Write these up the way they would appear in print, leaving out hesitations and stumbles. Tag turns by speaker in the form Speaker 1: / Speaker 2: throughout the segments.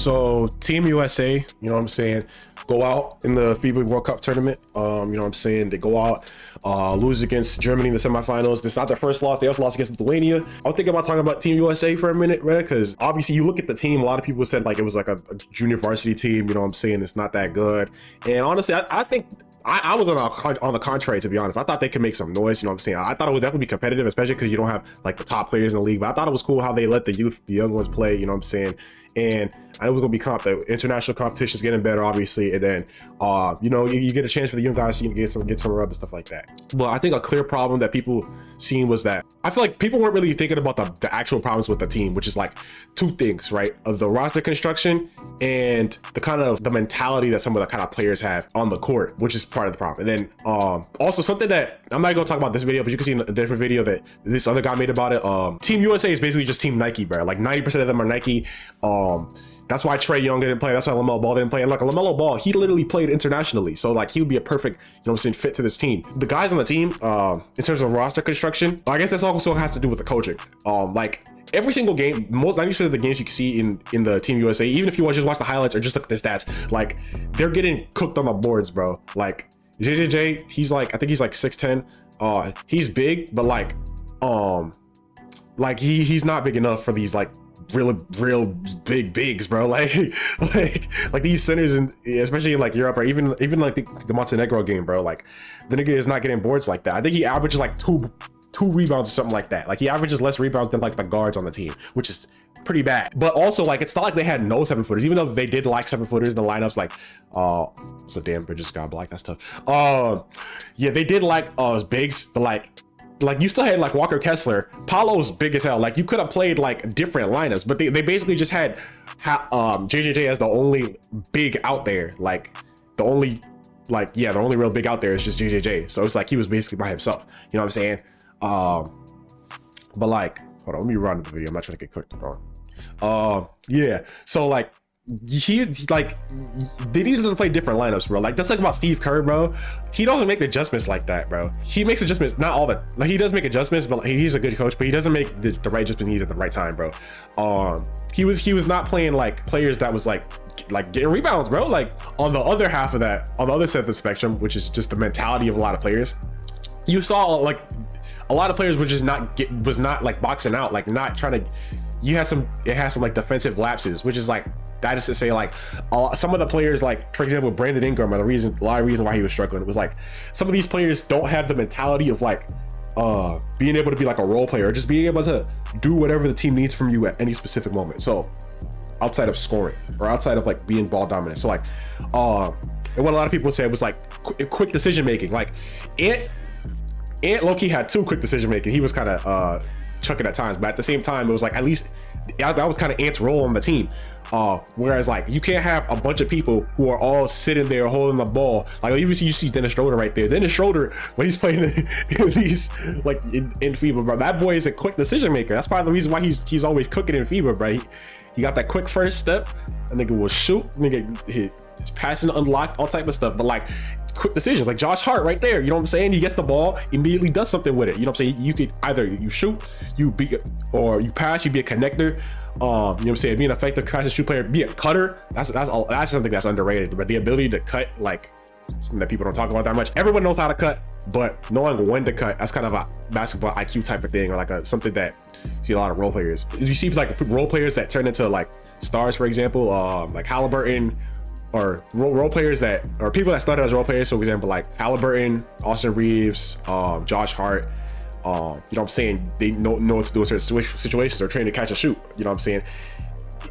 Speaker 1: So Team USA, you know what I'm saying, go out in the FIBA World Cup tournament. You know what I'm saying, they go out, lose against Germany in the semifinals. This is not their first loss. They also lost against Lithuania. I was thinking about talking about Team USA for a minute, right? Because obviously you look at the team, a lot of people said like it was like a junior varsity team, you know what I'm saying, it's not that good. And honestly, I think I was on the contrary, to be honest. I thought they could make some noise, you know what I'm saying? I thought it would definitely be competitive, especially because you don't have like the top players in the league. But I thought it was cool how they let the youth, the young ones play, you know what I'm saying? And I know it was gonna be the international competition's getting better, obviously, and then you know, you get a chance for the young guys to get some rub and stuff like that. Well, I think a clear problem that people seen was that I feel like people weren't really thinking about the actual problems with the team, which is like two things, right? Of the roster construction and the kind of the mentality that some of the kind of players have on the court, which is part of the problem. And then also something that I'm not gonna talk about this video, but you can see in a different video that this other guy made about it. Team USA is basically just Team Nike, bro. Like 90% of them are Nike. That's why Trae Young didn't play. That's why LaMelo Ball didn't play. And like LaMelo Ball, he literally played internationally. So like he would be a perfect, you know what I'm saying, fit to this team. The guys on the team, in terms of roster construction, I guess this also has to do with the coaching. Like every single game, most 90% of the games you can see in the Team USA, even if you just watch the highlights or just look at the stats, like they're getting cooked on the boards, bro. Like JJJ, he's like, I think he's like 6'10". He's big, but like he's not big enough for these like real big bigs, bro. Like these centers, and especially in like Europe or even like the Montenegro game, bro. Like the nigga is not getting boards like that. I think he averages like two rebounds or something like that. Like he averages less rebounds than like the guards on the team, which is pretty bad. But also like it's not like they had no 7-footers, even though they did like 7-footers in the lineups. Like so damn, Bridges got black, that's tough. Yeah, they did like bigs, but like you still had like Walker Kessler. Paolo's big as hell. Like you could have played like different lineups, but they basically just had JJJ as the only big out there. Like the only real big out there is just JJJ. So it's like he was basically by himself. You know what I'm saying? But like, hold on, let me run the video. I'm not trying to get cooked on. Yeah. So like they needed to play different lineups, bro. Like that's like about Steve Kerr, bro. He doesn't make adjustments like that, bro. He makes adjustments, not all the, like he does make adjustments, but like, he's a good coach, but he doesn't make the right adjustments needed at the right time, bro. He was not playing like players that was like getting rebounds, bro. Like on the other half of that, on the other side of the spectrum, which is just the mentality of a lot of players, you saw like a lot of players were just was not like boxing out, like not trying to. It has some like defensive lapses, which is like, that is to say, like some of the players, like for example Brandon Ingram, are a lot of reason why he was struggling. It was like some of these players don't have the mentality of like being able to be like a role player, or just being able to do whatever the team needs from you at any specific moment. So outside of scoring or outside of like being ball dominant. So like and what a lot of people said was like quick decision making. Like Ant low-key had too quick decision making. He was kind of chucking at times, but at the same time it was like, at least that was kind of Ant's role on the team. Whereas like you can't have a bunch of people who are all sitting there holding the ball. Like you see Dennis Schroeder right there. Dennis Schroeder, when he's playing in these like in FIBA, bro, that boy is a quick decision maker. That's probably the reason why he's always cooking in FIBA, bro. He got that quick first step. A nigga will shoot, nigga his passing unlocked, all type of stuff. But like quick decisions, like Josh Hart right there, you know what I'm saying? He gets the ball, immediately does something with it. You know what I'm saying? You could either you shoot, you pass, you be a connector. You know what I'm saying? Be an effective catch and shoot player, be a cutter. That's something that's underrated. But the ability to cut, like something that people don't talk about that much. Everyone knows how to cut, but knowing when to cut, that's kind of a basketball IQ type of thing, or like something that you see a lot of role players. You see like role players that turn into like stars, for example, like Halliburton, or role players that, or people that started as role players. So for example, like Halliburton, Austin Reeves, Josh Hart, you know what I'm saying, they know what to do in certain situations, or train to catch and shoot, you know what I'm saying.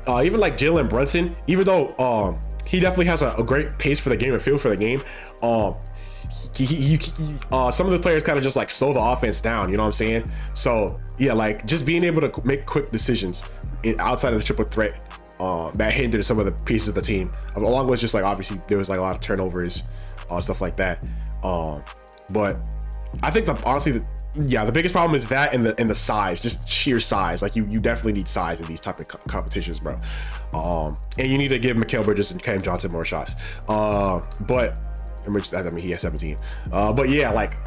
Speaker 1: Even like Jalen Brunson, even though he definitely has a great pace for the game and feel for the game, some of the players kind of just like slow the offense down, you know what I'm saying. So yeah, like just being able to make quick decisions outside of the triple threat, that hindered some of the pieces of the team, along with just like obviously there was like a lot of turnovers, stuff like that. But I think honestly the biggest problem is that and the size, just sheer size. Like you definitely need size in these type of competitions, bro. And you need to give Mikal Bridges and Cam Johnson more shots. But I mean he has 17. But yeah, like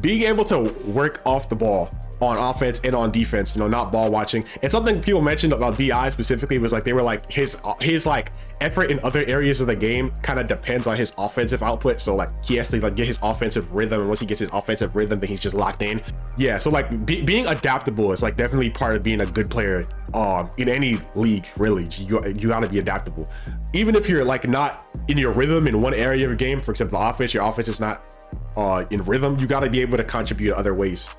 Speaker 1: being able to work off the ball on offense and on defense, you know, not ball watching. And something people mentioned about BI specifically was like, they were like, his like effort in other areas of the game kind of depends on his offensive output. So like he has to like get his offensive rhythm, and once he gets his offensive rhythm, then he's just locked in. Yeah, so like being adaptable is like definitely part of being a good player in any league, really. You gotta be adaptable, even if you're like not in your rhythm in one area of your game. For example, the offense, your offense is not in rhythm, you gotta be able to contribute other ways.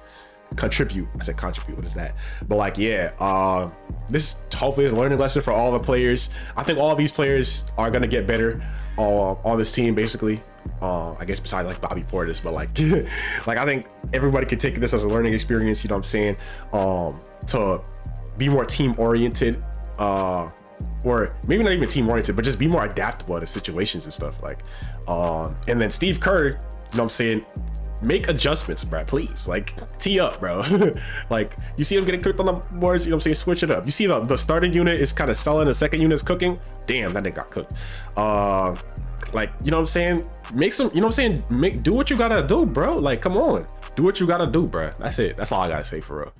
Speaker 1: Contribute, I said contribute, what is that? But like, yeah, this hopefully is a learning lesson for all the players. I think all of these players are gonna get better on this team, basically. I guess besides like Bobby Portis, but like like I think everybody can take this as a learning experience, you know what I'm saying, to be more team oriented, or maybe not even team oriented, but just be more adaptable to situations and stuff, like and then Steve Kerr, you know what I'm saying, make adjustments, bro, please. Like, tee up, bro. Like, you see him getting cooked on the boards, you know what I'm saying, switch it up. You see the starting unit is kind of selling, the second unit is cooking, damn, that nigga got cooked. Like, you know what I'm saying, make some, you know what I'm saying, do what you gotta do, bro. Like, come on, do what you gotta do, bro. That's it, that's all I gotta say, for real.